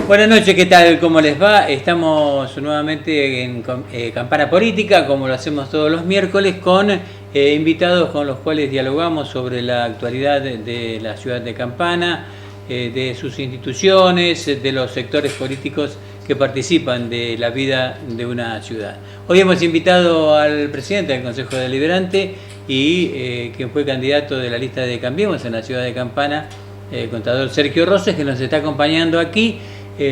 Buenas noches, ¿qué tal? ¿Cómo les va? Estamos nuevamente en Campana Política, como lo hacemos todos los miércoles, con invitados con los cuales dialogamos sobre la actualidad de la ciudad de Campana, de sus instituciones, de los sectores políticos que participan de la vida de una ciudad. Hoy hemos invitado al presidente del Consejo Deliberante y quien fue candidato de la lista de Cambiemos en la ciudad de Campana, el contador Sergio Roses, que nos está acompañando aquí.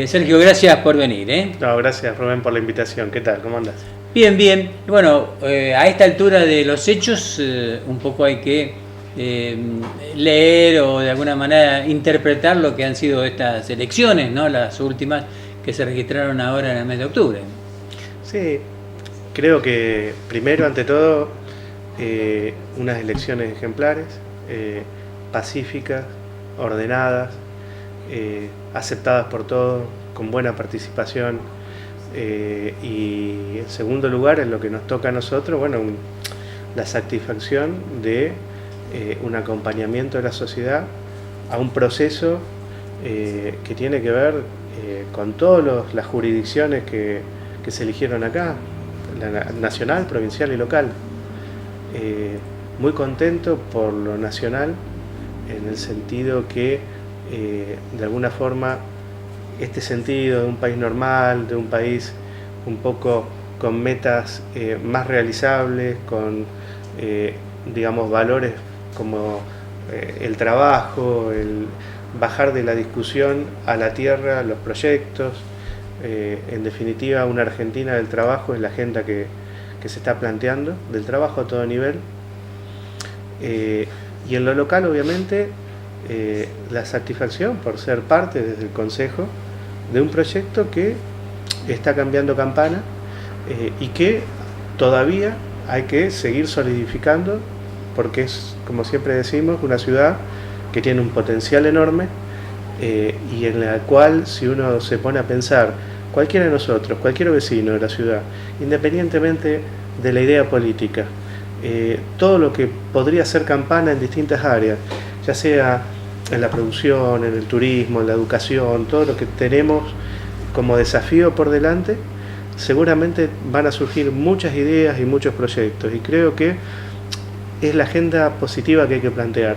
Sergio, gracias por venir. No, gracias Rubén por la invitación. ¿Qué tal? ¿Cómo andas? Bien, bien. Bueno, a esta altura de los hechos, un poco hay que leer o de alguna manera interpretar lo que han sido estas elecciones, ¿no? Las últimas que se registraron ahora en el mes de octubre. Sí, creo que primero, ante todo, unas elecciones ejemplares, pacíficas, ordenadas, aceptadas por todos, con buena participación, y en segundo lugar, en lo que nos toca a nosotros, bueno, la satisfacción de un acompañamiento de la sociedad a un proceso que tiene que ver con todas las jurisdicciones que se eligieron acá, la nacional, provincial y local. Muy contento por lo nacional, en el sentido que de alguna forma este sentido de un país normal, de un país un poco con metas más realizables, con digamos valores como el trabajo, el bajar de la discusión a la tierra, los proyectos, en definitiva una Argentina del trabajo es la agenda que se está planteando, del trabajo a todo nivel, y en lo local obviamente la satisfacción por ser parte desde el Consejo de un proyecto que está cambiando Campana, y que todavía hay que seguir solidificando, porque es, como siempre decimos, una ciudad que tiene un potencial enorme, y en la cual, si uno se pone a pensar, cualquiera de nosotros, cualquier vecino de la ciudad, independientemente de la idea política, todo lo que podría ser Campana en distintas áreas, ya sea en la producción, en el turismo, en la educación, todo lo que tenemos como desafío por delante, seguramente van a surgir muchas ideas y muchos proyectos, y creo que es la agenda positiva que hay que plantear,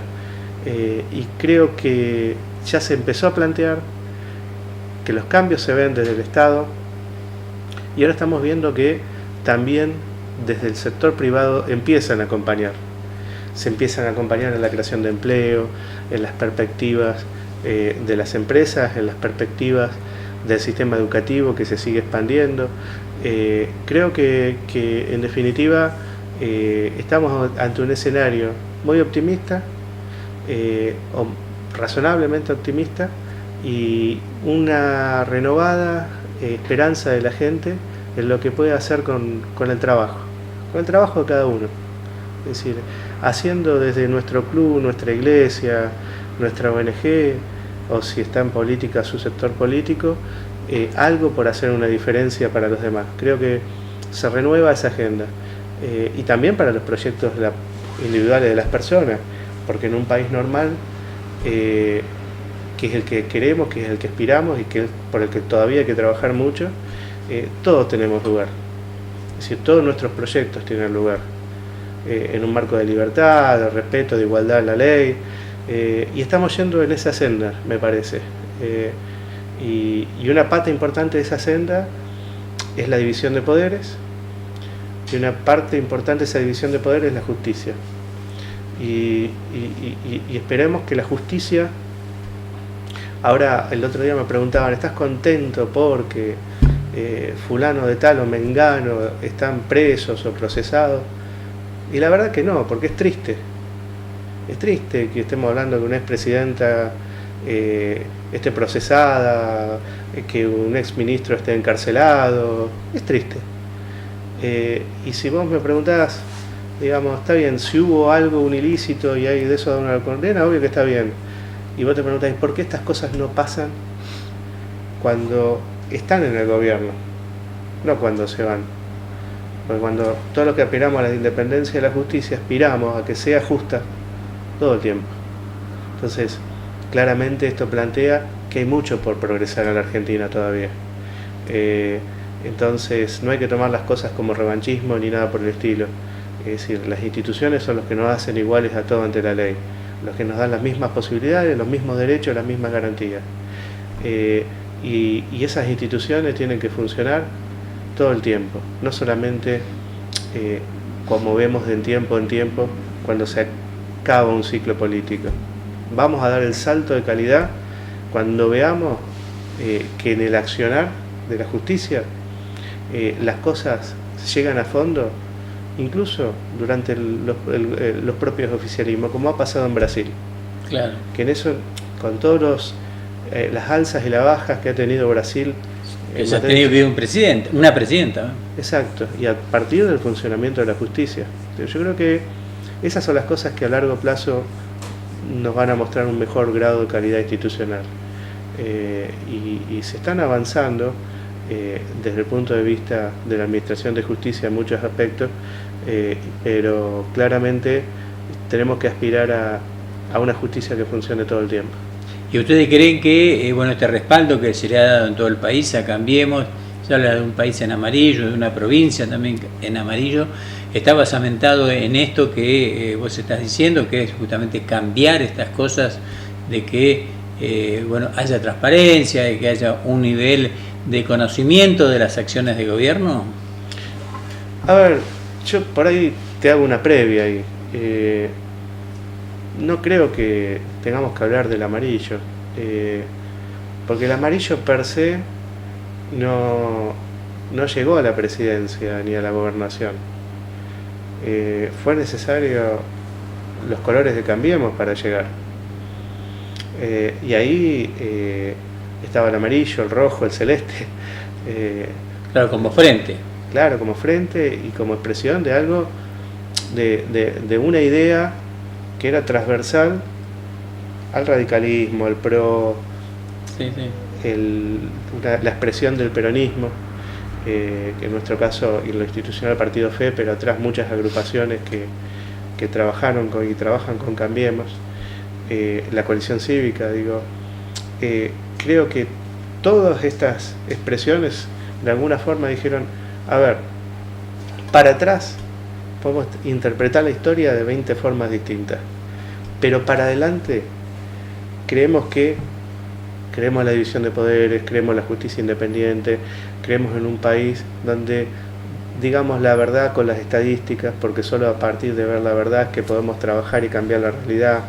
y creo que ya se empezó a plantear, que los cambios se ven desde el Estado, y ahora estamos viendo que también desde el sector privado empiezan a acompañar. Se empiezan a acompañar en la creación de empleo, en las perspectivas de las empresas, en las perspectivas del sistema educativo que se sigue expandiendo. Creo que en definitiva estamos ante un escenario muy optimista, o razonablemente optimista, y una renovada esperanza de la gente en lo que puede hacer con el trabajo de cada uno. Es decir, haciendo desde nuestro club, nuestra iglesia, nuestra ONG, o si está en política, su sector político, algo por hacer una diferencia para los demás. Creo que se renueva esa agenda, y también para los proyectos individuales de las personas, porque en un país normal, que es el que queremos, que es el que aspiramos y que es por el que todavía hay que trabajar mucho, todos tenemos lugar. Es decir, todos nuestros proyectos tienen lugar, en un marco de libertad, de respeto, de igualdad a la ley, y estamos yendo en esa senda, me parece. Y una pata importante de esa senda es la división de poderes, y una parte importante de esa división de poderes es la justicia. Y esperemos que la justicia... Ahora, el otro día me preguntaban, ¿estás contento porque fulano de tal o mengano están presos o procesados? Y la verdad que no, porque es triste. Es triste que estemos hablando de una expresidenta esté procesada, que un exministro esté encarcelado. Es triste. Y si vos me preguntás, digamos, está bien, si hubo algo, un ilícito y hay de eso de una condena, obvio que está bien. Y vos te preguntás, ¿por qué estas cosas no pasan cuando están en el gobierno? No cuando se van. Porque cuando todo lo que aspiramos a la independencia de la justicia, aspiramos a que sea justa todo el tiempo. Entonces, claramente esto plantea que hay mucho por progresar en la Argentina todavía. Entonces no hay que tomar las cosas como revanchismo ni nada por el estilo. Es decir, las instituciones son los que nos hacen iguales a todo ante la ley, los que nos dan las mismas posibilidades, los mismos derechos, las mismas garantías. Y esas instituciones tienen que funcionar todo el tiempo, no solamente como vemos de tiempo en tiempo cuando se acaba un ciclo político. Vamos a dar el salto de calidad cuando veamos que en el accionar de la justicia las cosas llegan a fondo, incluso durante los propios oficialismos, como ha pasado en Brasil. Claro. Que en eso, con todos las alzas y las bajas que ha tenido Brasil, que ya ha tenido que ir un presidente, una presidenta, ¿no? Exacto, y a partir del funcionamiento de la justicia. Yo creo que esas son las cosas que a largo plazo nos van a mostrar un mejor grado de calidad institucional. Y se están avanzando desde el punto de vista de la administración de justicia en muchos aspectos, pero claramente tenemos que aspirar a una justicia que funcione todo el tiempo. ¿Y ustedes creen que este respaldo que se le ha dado en todo el país a Cambiemos, se habla de un país en amarillo, de una provincia también en amarillo, está basamentado en esto que vos estás diciendo, que es justamente cambiar estas cosas, de que haya transparencia, de que haya un nivel de conocimiento de las acciones de gobierno? A ver, yo por ahí te hago una previa ahí. No creo que tengamos que hablar del amarillo, porque el amarillo per se no llegó a la presidencia ni a la gobernación. Fue necesario los colores de Cambiemos para llegar. Y ahí estaba el amarillo, el rojo, el celeste. Claro, como frente. Claro, como frente y como expresión de algo, de una idea que era transversal al radicalismo, al PRO, sí. La expresión del peronismo, que en nuestro caso en lo institucional Partido Fe, pero atrás muchas agrupaciones que trabajaron y trabajan con Cambiemos, la coalición cívica, creo que todas estas expresiones de alguna forma dijeron, a ver, para atrás podemos interpretar la historia de 20 formas distintas, pero para adelante creemos en la división de poderes, creemos en la justicia independiente, creemos en un país donde digamos la verdad con las estadísticas, porque solo a partir de ver la verdad es que podemos trabajar y cambiar la realidad.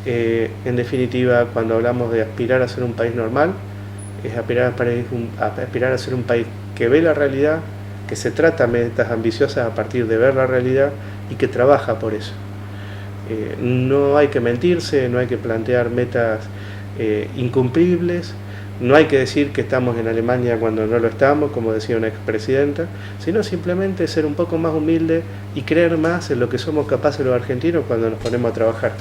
En definitiva, cuando hablamos de aspirar a ser un país normal, es aspirar a ser un país que ve la realidad, que se trata metas ambiciosas a partir de ver la realidad y que trabaja por eso. No hay que mentirse, no hay que plantear metas incumplibles, no hay que decir que estamos en Alemania cuando no lo estamos, como decía una expresidenta, sino simplemente ser un poco más humilde y creer más en lo que somos capaces los argentinos cuando nos ponemos a trabajar.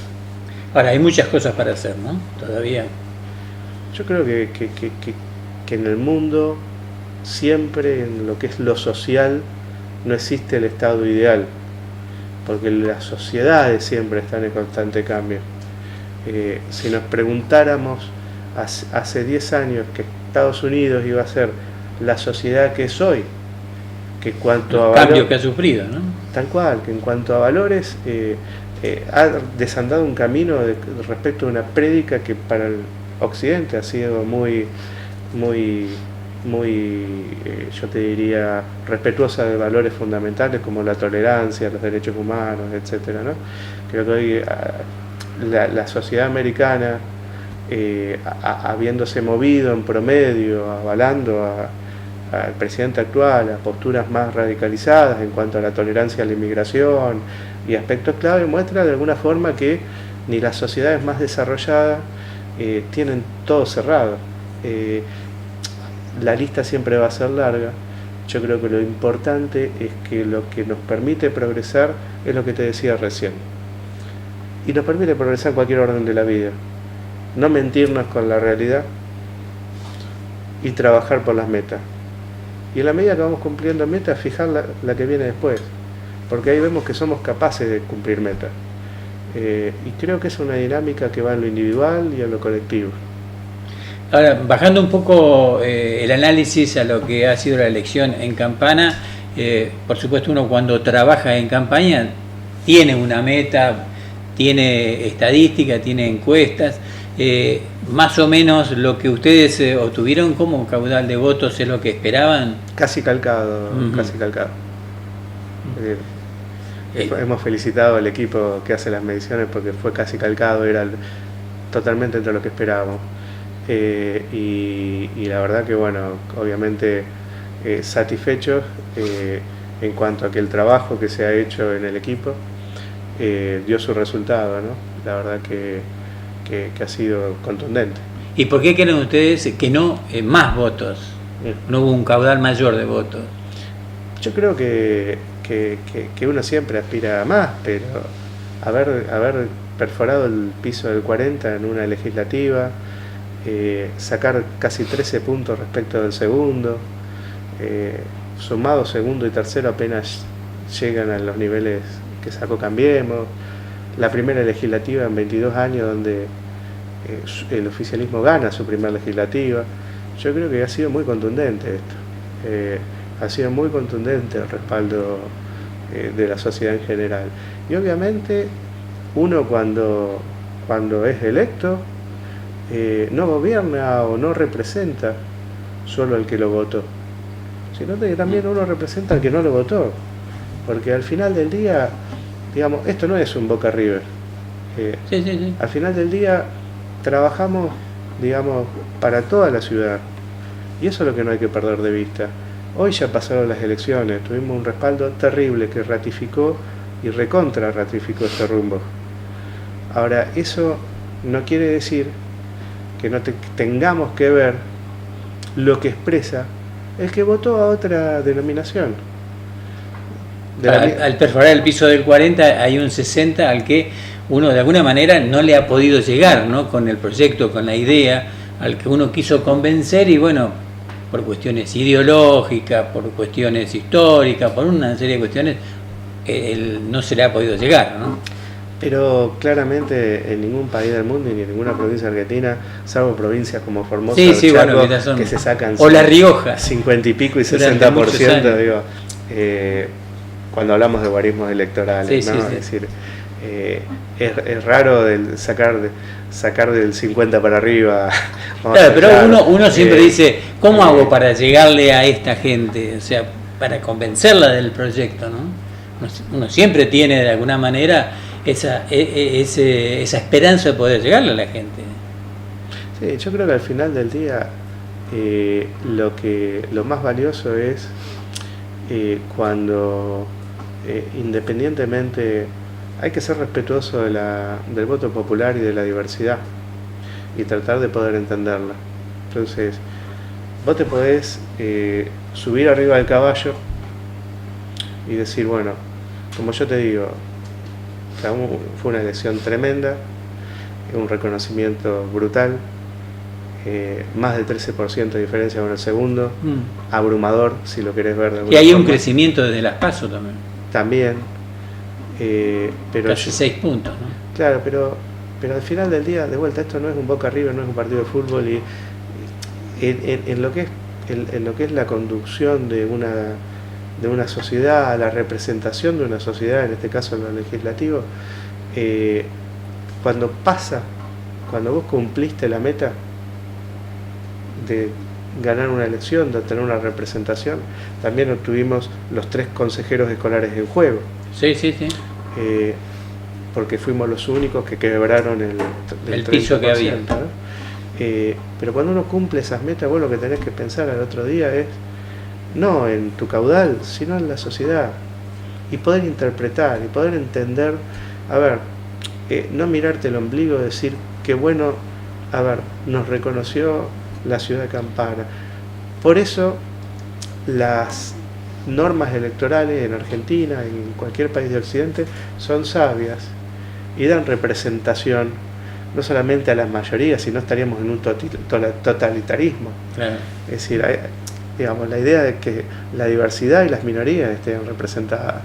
Ahora, hay muchas cosas para hacer, ¿no? Todavía. Yo creo que en el mundo, siempre en lo que es lo social, no existe el estado ideal, porque las sociedades siempre están en constante cambio. Si nos preguntáramos hace 10 años que Estados Unidos iba a ser la sociedad que es hoy, que cuanto a cambios que ha sufrido, ¿no? Tal cual, que en cuanto a valores ha desandado un camino respecto a una prédica que para el Occidente ha sido muy yo te diría, respetuosa de valores fundamentales como la tolerancia, los derechos humanos, etcétera, ¿no? Creo que hoy la sociedad americana, habiéndose movido en promedio, avalando al presidente actual, a posturas más radicalizadas en cuanto a la tolerancia a la inmigración y aspectos clave, muestra de alguna forma que ni las sociedades más desarrolladas tienen todo cerrado. La lista siempre va a ser larga. Yo creo que lo importante es que lo que nos permite progresar es lo que te decía recién. Y nos permite progresar en cualquier orden de la vida. No mentirnos con la realidad y trabajar por las metas. Y en la medida que vamos cumpliendo metas, fijar la que viene después. Porque ahí vemos que somos capaces de cumplir metas. Y creo que es una dinámica que va en lo individual y en lo colectivo. Ahora, bajando un poco el análisis a lo que ha sido la elección en Campana, por supuesto uno cuando trabaja en campaña tiene una meta, tiene estadística, tiene encuestas, más o menos lo que ustedes obtuvieron como caudal de votos es lo que esperaban. Casi calcado, casi calcado. Hemos felicitado al equipo que hace las mediciones porque fue casi calcado, era totalmente entre lo que esperábamos. Y la verdad que bueno, obviamente satisfechos en cuanto a que el trabajo que se ha hecho en el equipo dio su resultado, ¿no? La verdad que ha sido contundente. ¿Y por qué creen ustedes que no más votos? No hubo un caudal mayor de votos. Yo creo que uno siempre aspira a más, pero haber perforado el piso del 40 en una legislativa, sacar casi 13 puntos respecto del segundo, sumado segundo y tercero apenas llegan a los niveles que sacó Cambiemos, la primera legislativa en 22 años donde el oficialismo gana su primera legislativa. Yo creo que ha sido muy contundente esto, ha sido muy contundente el respaldo de la sociedad en general. Y obviamente uno cuando es electo no gobierna o no representa solo al que lo votó, sino que también uno representa al que no lo votó, porque al final del día, digamos, esto no es un Boca River. Sí. Al final del día trabajamos, digamos, para toda la ciudad, y eso es lo que no hay que perder de vista. Hoy ya pasaron las elecciones, tuvimos un respaldo terrible que ratificó y recontra ratificó este rumbo. Ahora, eso no quiere decir que no tengamos que ver lo que expresa el que votó a otra denominación. Al perforar el piso del 40 hay un 60 al que uno de alguna manera no le ha podido llegar, ¿no? Con el proyecto, con la idea, al que uno quiso convencer y bueno, por cuestiones ideológicas, por cuestiones históricas, por una serie de cuestiones, no se le ha podido llegar, ¿no? Pero claramente en ningún país del mundo ni en ninguna provincia argentina, salvo provincias como Formosa sí, o Chaco, bueno, que se sacan o La Rioja 50 y pico y 60%, digo, cuando hablamos de guarismos electorales, ¿no? Es decir, es raro sacar del 50 para arriba. Claro, pero uno siempre dice, ¿cómo hago para llegarle a esta gente? O sea, para convencerla del proyecto, ¿no? Uno siempre tiene de alguna manera esa esperanza de poder llegarle a la gente. Sí, yo creo que al final del día lo más valioso es cuando independientemente hay que ser respetuoso del voto popular y de la diversidad y tratar de poder entenderla. Entonces, vos te podés subir arriba del caballo y decir, bueno, como yo te digo, fue una elección tremenda, un reconocimiento brutal, más del 13% de diferencia con el segundo, abrumador si lo querés ver de alguna forma. Y hay un forma. Crecimiento desde las PASO también. Pero casi 6 puntos, ¿no? Claro, pero al final del día, de vuelta, esto no es un Boca River, no es un partido de fútbol, y en lo que es la conducción de una sociedad, la representación de una sociedad, en este caso en lo legislativo, cuando vos cumpliste la meta de ganar una elección, de tener una representación, también obtuvimos los 3 consejeros escolares en juego. Sí. Porque fuimos los únicos que quebraron el piso que había, ¿no? Pero cuando uno cumple esas metas, vos lo que tenés que pensar al otro día es no en tu caudal, sino en la sociedad, y poder interpretar y poder entender, no mirarte el ombligo, decir que bueno, nos reconoció la ciudad de Campana. Por eso las normas electorales en Argentina y en cualquier país de Occidente son sabias y dan representación no solamente a las mayorías, sino estaríamos en un totalitarismo. Claro. Es decir, digamos, la idea de que la diversidad y las minorías estén representadas,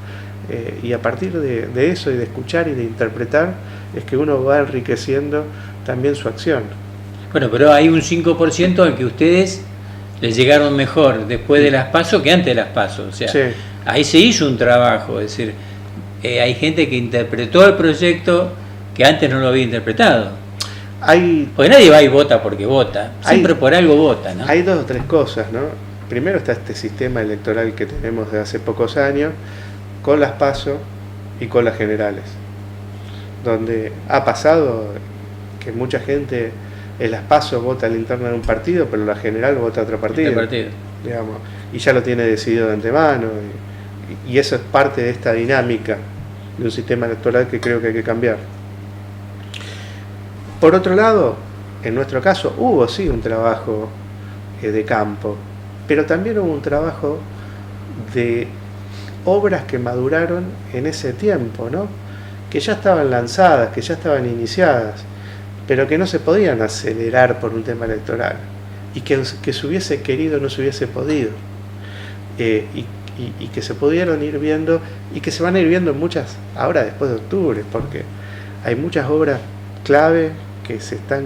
y a partir de eso y de escuchar y de interpretar es que uno va enriqueciendo también su acción. Bueno, pero hay un 5% al que ustedes les llegaron mejor después de las PASO que antes de las PASO. O sea, Sí. ahí se hizo un trabajo, es decir, hay gente que interpretó el proyecto que antes no lo había interpretado. Porque nadie va y vota porque vota, siempre por algo vota, ¿no? Hay dos o tres cosas, ¿no? Primero está este sistema electoral que tenemos de hace pocos años, con las PASO y con las generales, donde ha pasado que mucha gente en las PASO vota a la interna de un partido, pero en la general vota a otro partido, digamos, y ya lo tiene decidido de antemano, y eso es parte de esta dinámica de un sistema electoral que creo que hay que cambiar. Por otro lado, en nuestro caso hubo sí un trabajo de campo, pero también hubo un trabajo de obras que maduraron en ese tiempo, ¿no? Que ya estaban lanzadas, que ya estaban iniciadas, pero que no se podían acelerar por un tema electoral, y que se hubiese querido no se hubiese podido, y que se pudieron ir viendo, y que se van a ir viendo muchas ahora después de octubre, porque hay muchas obras clave que se están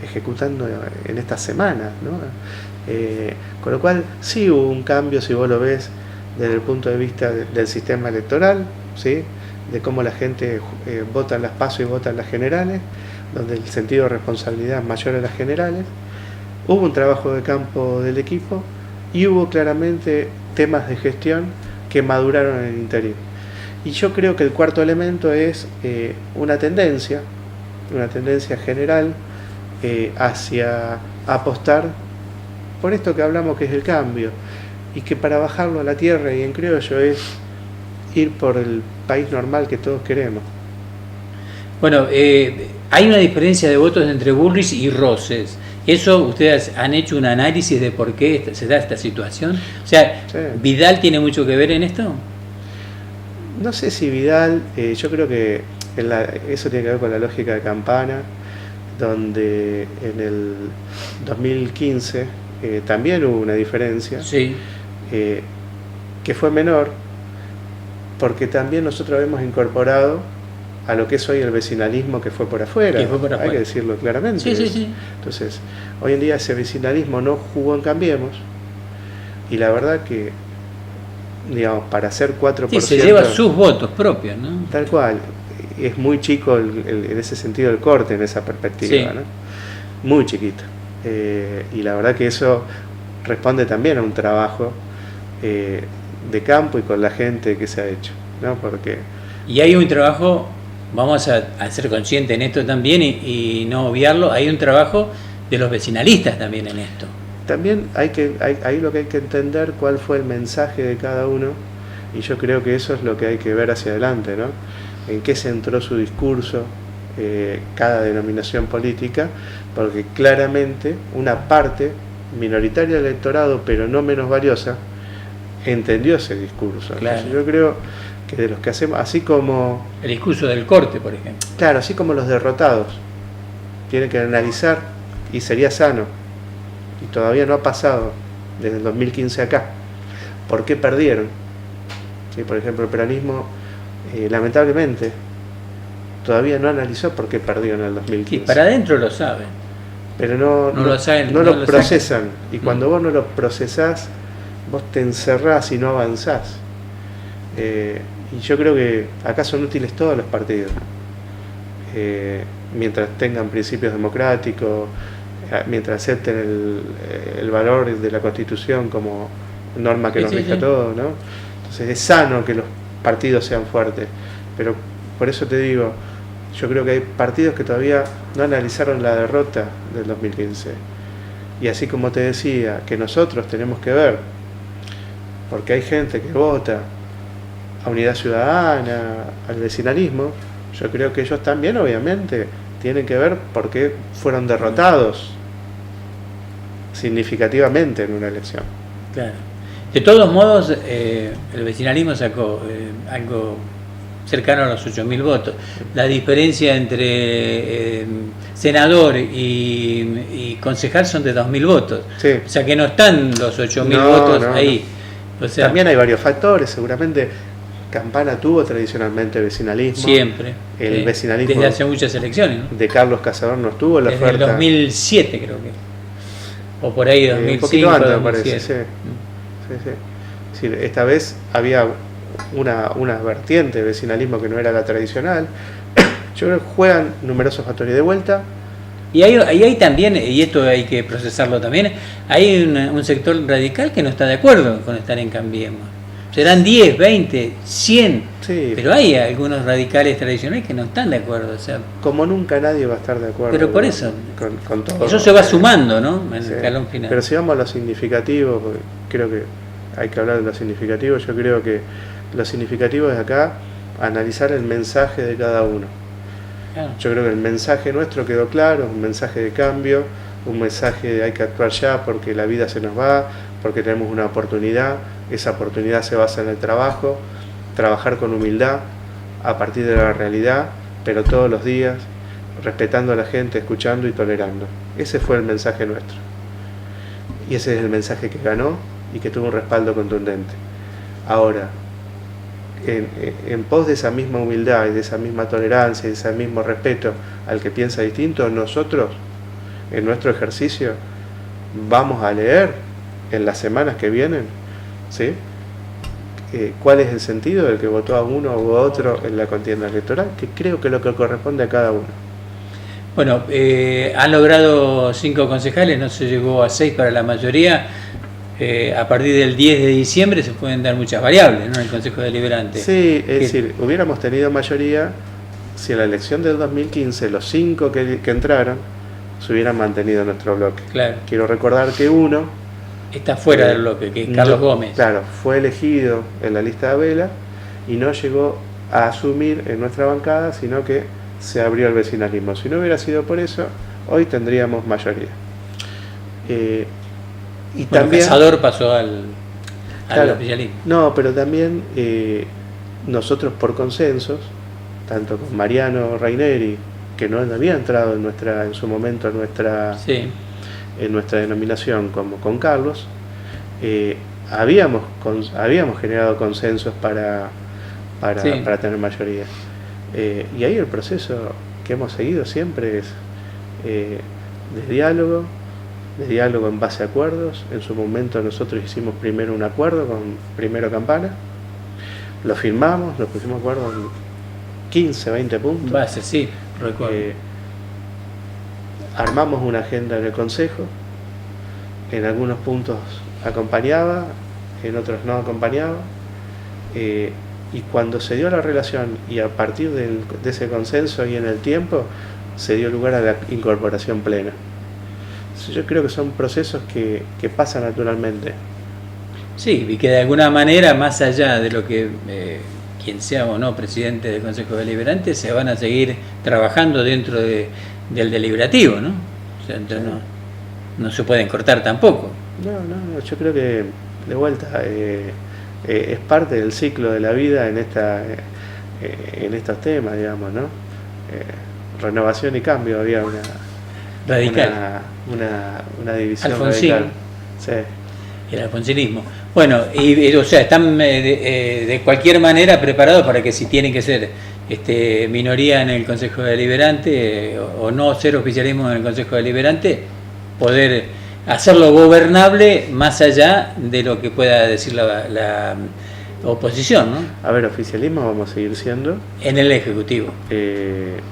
ejecutando en estas semanas, ¿no? Con lo cual sí hubo un cambio, si vos lo ves desde el punto de vista del sistema electoral, ¿sí? De cómo la gente vota en las PASO y vota en las generales, donde el sentido de responsabilidad es mayor en las generales. Hubo un trabajo de campo del equipo y hubo claramente temas de gestión que maduraron en el interior. Y yo creo que el cuarto elemento es una tendencia general hacia apostar por esto que hablamos, que es el cambio, y que para bajarlo a la tierra y en criollo es ir por el país normal que todos queremos. Bueno, hay una diferencia de votos entre Bullrich y Rosses. ¿Eso ustedes han hecho un análisis de por qué se da esta situación? O sea, sí. ¿Vidal tiene mucho que ver en esto? No sé si Vidal, yo creo que eso tiene que ver con la lógica de Campana, donde en el 2015 también hubo una diferencia, sí. Que fue menor, porque también nosotros hemos incorporado a lo que es hoy el vecinalismo que fue por afuera, hay que decirlo claramente. Sí. Entonces, hoy en día ese vecinalismo no jugó en Cambiemos, y la verdad que, digamos, para hacer 4%... Sí, se lleva sus votos propios, ¿no? Tal cual, es muy chico en ese sentido el corte, en esa perspectiva, sí. ¿No? Muy chiquito. Y la verdad que eso responde también a un trabajo de campo y con la gente que se ha hecho, ¿no? Porque... Y hay un trabajo, vamos a ser conscientes en esto también y no obviarlo, hay un trabajo de los vecinalistas también en esto. También ahí lo que hay que entender cuál fue el mensaje de cada uno, y yo creo que eso es lo que hay que ver hacia adelante, ¿no? En qué centró su discurso cada denominación política, porque claramente una parte minoritaria del electorado, pero no menos valiosa, entendió ese discurso. Claro. Entonces, yo creo que de los que hacemos, así como... El discurso del corte, por ejemplo. Claro, así como los derrotados tienen que analizar, y sería sano, y todavía no ha pasado desde el 2015 acá, ¿por qué perdieron? ¿Sí? Por ejemplo, el peronismo, lamentablemente, todavía no analizó por qué perdió en el 2015. Sí, para adentro lo saben. Pero no lo procesan. Y cuando vos no lo procesás, vos te encerrás y no avanzás. Y yo creo que acá son útiles todos los partidos. Mientras tengan principios democráticos, mientras acepten el valor de la Constitución como norma que nos rija a todos, ¿no? Entonces es sano que los partidos sean fuertes. Pero por eso te digo, yo creo que hay partidos que todavía no analizaron la derrota del 2015. Y así como te decía, que nosotros tenemos que ver, porque hay gente que vota a Unidad Ciudadana, al vecinalismo, yo creo que ellos también, obviamente, tienen que ver por qué fueron derrotados significativamente en una elección. Claro. De todos modos, el vecinalismo sacó algo cercano a los 8.000 votos. La diferencia entre senador y concejal son de 2.000 votos. Sí. O sea que no están los 8.000 votos ahí. No. O sea, también hay varios factores, seguramente Campana tuvo tradicionalmente vecinalismo. Siempre. El vecinalismo desde hace muchas elecciones, ¿no? de Carlos Casador no estuvo la desde oferta. el 2007 creo que. O por ahí 2005, un poquito antes, 2007. me parece, sí. Sí, sí. Es decir, esta vez había una vertiente de vecinalismo que no era la tradicional. Yo creo que juegan numerosos factores de vuelta. Y hay también, y esto hay que procesarlo también, hay un sector radical que no está de acuerdo con estar en Cambiemos. Serán 10, 20, 100, Sí. pero hay algunos radicales tradicionales que no están de acuerdo. O sea, Como nunca nadie va a estar de acuerdo. pero por eso, con todo. eso se va sumando, ¿no? En Sí. el escalón final. Pero si vamos a lo significativo, porque creo que hay que hablar de lo significativo, yo creo que lo significativo es acá analizar el mensaje de cada uno. Claro. Yo creo que el mensaje nuestro quedó claro, un mensaje de cambio, un mensaje de hay que actuar ya porque la vida se nos va, porque tenemos una oportunidad, esa oportunidad se basa en el trabajo, trabajar con humildad a partir de la realidad, pero todos los días, respetando a la gente, escuchando y tolerando. Ese fue el mensaje nuestro. Y ese es el mensaje que ganó y que tuvo un respaldo contundente. Ahora, en pos de esa misma humildad y de esa misma tolerancia y de ese mismo respeto al que piensa distinto, nosotros, en nuestro ejercicio, vamos a leer en las semanas que vienen, ¿sí? ¿Cuál es el sentido del que votó a uno u otro en la contienda electoral? Que creo que es lo que corresponde a cada uno. Bueno, han logrado 5 concejales, no se llegó a 6 para la mayoría. A partir del 10 de diciembre se pueden dar muchas variables, ¿no? En el Consejo Deliberante. Sí, es decir, hubiéramos tenido mayoría si en la elección del 2015 los 5 que entraron se hubieran mantenido en nuestro bloque. Claro. Quiero recordar que uno Está fuera del bloque, que es Carlos Gómez. Claro, fue elegido en la lista de Abela y no llegó a asumir en nuestra bancada, sino que se abrió el vecinalismo. Si no hubiera sido por eso, hoy tendríamos mayoría. Y Bueno, también Cazador pasó al claro, oficialismo. No, pero también nosotros por consensos, tanto con Mariano Raineri, que no había entrado en su momento Sí. en nuestra denominación, como con Carlos, habíamos generado consensos para tener mayoría. Y ahí el proceso que hemos seguido siempre es de diálogo en base a acuerdos. En su momento nosotros hicimos primero un acuerdo con Primero Campana, lo firmamos, nos pusimos de acuerdo en 15, 20 puntos. Base, sí, recuerdo. Armamos una agenda en el Consejo, en algunos puntos acompañaba, en otros no acompañaba, y cuando se dio la relación y a partir de ese consenso y en el tiempo, se dio lugar a la incorporación plena. Yo creo que son procesos que pasan naturalmente. Sí, y que de alguna manera, más allá de lo que quien sea o no presidente del Consejo Deliberante, se van a seguir trabajando dentro del deliberativo, ¿no? O sea, entonces no se pueden cortar tampoco. No, yo creo que de vuelta es parte del ciclo de la vida en estos temas, digamos, ¿no? Renovación y cambio, había Radical. una división Alfonsín. radical. Sí. El alfonsinismo. Bueno, o sea, están de cualquier manera preparados para que si tienen que ser minoría en el Consejo Deliberante o no ser oficialismo en el Consejo Deliberante, poder hacerlo gobernable más allá de lo que pueda decir la oposición, ¿no? A ver, oficialismo vamos a seguir siendo. En el Ejecutivo.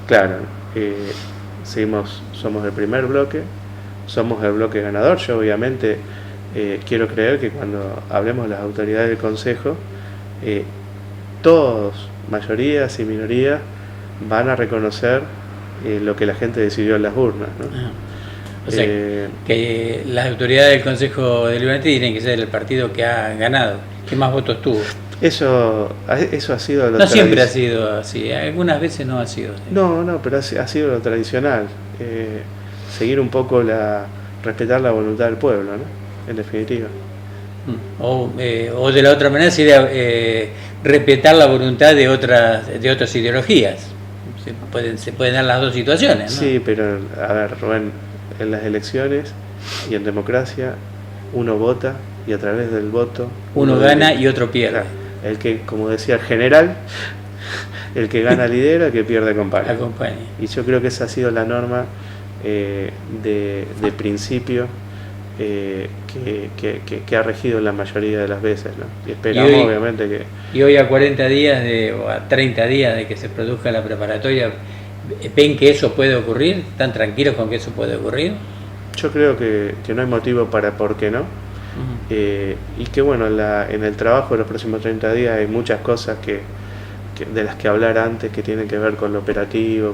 Claro, somos el primer bloque, somos el bloque ganador. Yo obviamente quiero creer que cuando hablemos de las autoridades del Consejo, todos, mayorías y minorías, van a reconocer lo que la gente decidió en las urnas, ¿no? O sea, que las autoridades del Consejo Deliberante tienen que ser el partido que ha ganado, que más votos tuvo. Eso ha sido lo No siempre ha sido así, algunas veces no ha sido así. No, pero ha sido lo tradicional. Seguir un poco respetar la voluntad del pueblo, ¿no? En definitiva. O de la otra manera sería respetar la voluntad de otras ideologías. Se pueden dar las dos situaciones, ¿no? Sí, pero a ver, Rubén, en las elecciones y en democracia uno vota y a través del voto uno gana y otro pierde. el que, como decía el general, el que gana lidera, el que pierde acompaña. Acompaña. Y yo creo que esa ha sido la norma de principio que ha regido la mayoría de las veces, ¿no? Y esperamos, Y hoy, obviamente, que... Y hoy a 40 días o a 30 días de que se produzca la preparatoria, ¿ven que eso puede ocurrir? ¿Están tranquilos con que eso puede ocurrir? Yo creo que no hay motivo para por qué no. Y que bueno, en el trabajo de los próximos 30 días hay muchas cosas de las que hablar antes, que tienen que ver con lo operativo,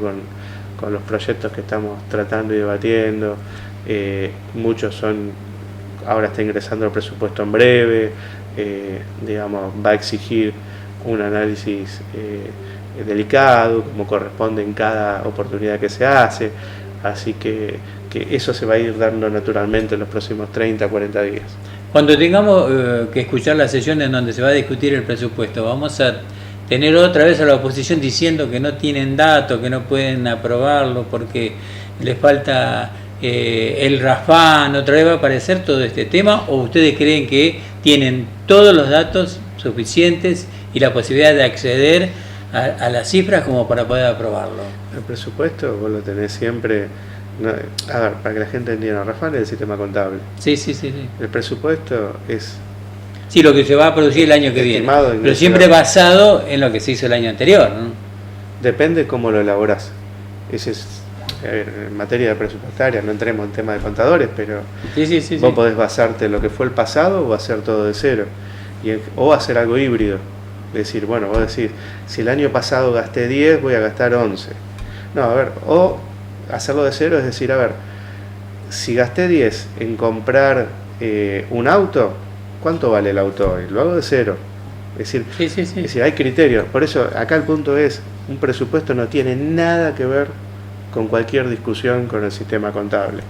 con los proyectos que estamos tratando y debatiendo. Muchos son, ahora está ingresando el presupuesto en breve, digamos, va a exigir un análisis delicado, como corresponde en cada oportunidad que se hace, así que eso se va a ir dando naturalmente en los próximos 30, 40 días. Cuando tengamos que escuchar la sesión en donde se va a discutir el presupuesto, vamos a tener otra vez a la oposición diciendo que no tienen datos, que no pueden aprobarlo porque les falta el RAFAN. ¿Otra vez va a aparecer todo este tema o ustedes creen que tienen todos los datos suficientes y la posibilidad de acceder a las cifras como para poder aprobarlo? El presupuesto vos lo tenés siempre, no, a ver, para que la gente entienda, RAFAN es el sistema contable. Sí. El presupuesto es... Sí, lo que se va a producir el año que viene, pero siempre basado en lo que se hizo el año anterior, ¿no? Depende cómo lo elaborás. Ese es, en materia presupuestaria, no entremos en tema de contadores, pero vos podés basarte en lo que fue el pasado o hacer todo de cero, o hacer algo híbrido. Es decir, bueno, vos decís, si el año pasado gasté 10, voy a gastar 11. No, a ver, o hacerlo de cero, es decir, a ver, si gasté 10 en comprar un auto, ¿cuánto vale el auto hoy? Lo hago de cero. Es decir, es decir, hay criterios. Por eso, acá el punto es, un presupuesto no tiene nada que ver con cualquier discusión con el sistema contable.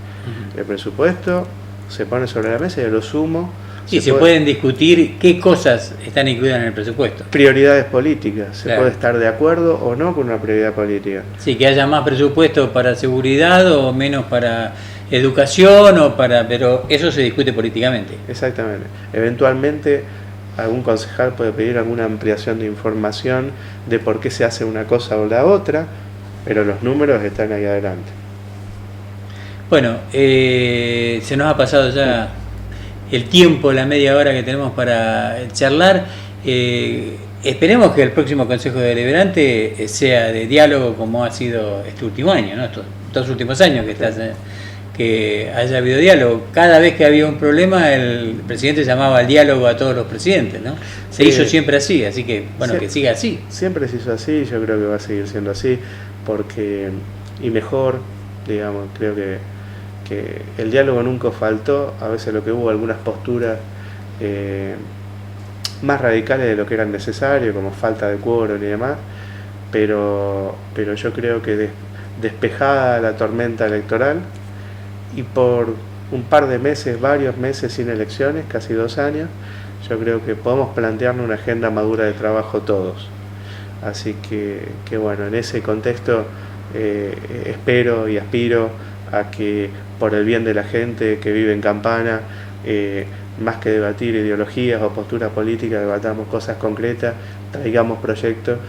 El presupuesto se pone sobre la mesa y a lo sumo... Y se pueden discutir qué cosas están incluidas en el presupuesto. Prioridades políticas. Se puede estar de acuerdo o no con una prioridad política. Sí, que haya más presupuesto para seguridad o menos para educación, pero eso se discute políticamente. Exactamente. Eventualmente algún concejal puede pedir alguna ampliación de información de por qué se hace una cosa o la otra, pero los números están ahí adelante. Bueno, se nos ha pasado ya el tiempo, la media hora que tenemos para charlar. Esperemos que el próximo Consejo Deliberante sea de diálogo como ha sido este último año, ¿no? Estos últimos años que haya habido diálogo. Cada vez que había un problema, el presidente llamaba al diálogo a todos los presidentes, ¿no? Se hizo siempre así que, bueno, que siga así. Siempre se hizo así, yo creo que va a seguir siendo así, porque, y mejor, digamos, creo que el diálogo nunca faltó. A veces lo que hubo algunas posturas más radicales de lo que eran necesarios, como falta de quórum y demás, pero yo creo que despejada la tormenta electoral y por un par de meses, varios meses sin elecciones, casi 2 años, yo creo que podemos plantearnos una agenda madura de trabajo todos. Así que bueno, en ese contexto espero y aspiro a que por el bien de la gente que vive en Campana, más que debatir ideologías o posturas políticas, debatamos cosas concretas, traigamos proyectos,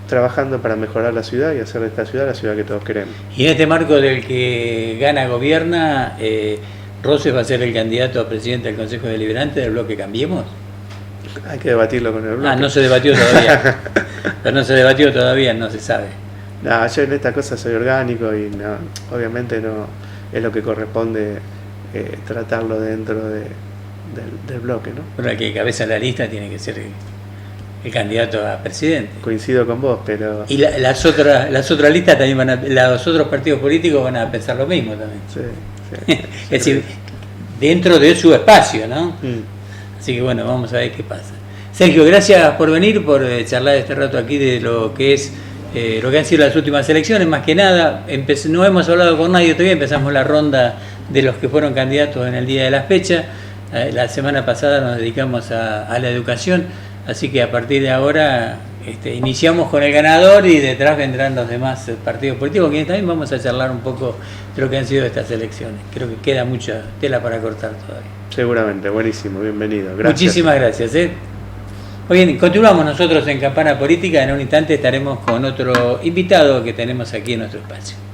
trabajando para mejorar la ciudad y hacer de esta ciudad la ciudad que todos queremos. Y en este marco del que gana gobierna, ¿Roses va a ser el candidato a presidente del Consejo Deliberante del bloque Cambiemos? Hay que debatirlo con el bloque. No se debatió todavía. Pero no se debatió todavía, no se sabe. No, yo en esta cosa soy orgánico y no, obviamente no es lo que corresponde tratarlo dentro del bloque, ¿no? Bueno, el que cabeza la lista tiene que ser el candidato a presidente. Coincido con vos, pero... Y las otras listas también los otros partidos políticos van a pensar lo mismo también. Sí. Es decir, dentro de su espacio, ¿no? Así que bueno, vamos a ver qué pasa. Sergio, gracias por venir, por charlar este rato aquí de lo que es lo que han sido las últimas elecciones. Más que nada, no hemos hablado con nadie todavía, empezamos la ronda de los que fueron candidatos en el día de la fecha. La semana pasada nos dedicamos a la educación, así que a partir de ahora iniciamos con el ganador y detrás vendrán los demás partidos políticos, que también vamos a charlar un poco de lo que han sido estas elecciones. Creo que queda mucha tela para cortar todavía. Seguramente, buenísimo, bienvenido. Gracias. Muchísimas gracias. Muy bien, continuamos nosotros en Campana Política. En un instante estaremos con otro invitado que tenemos aquí en nuestro espacio.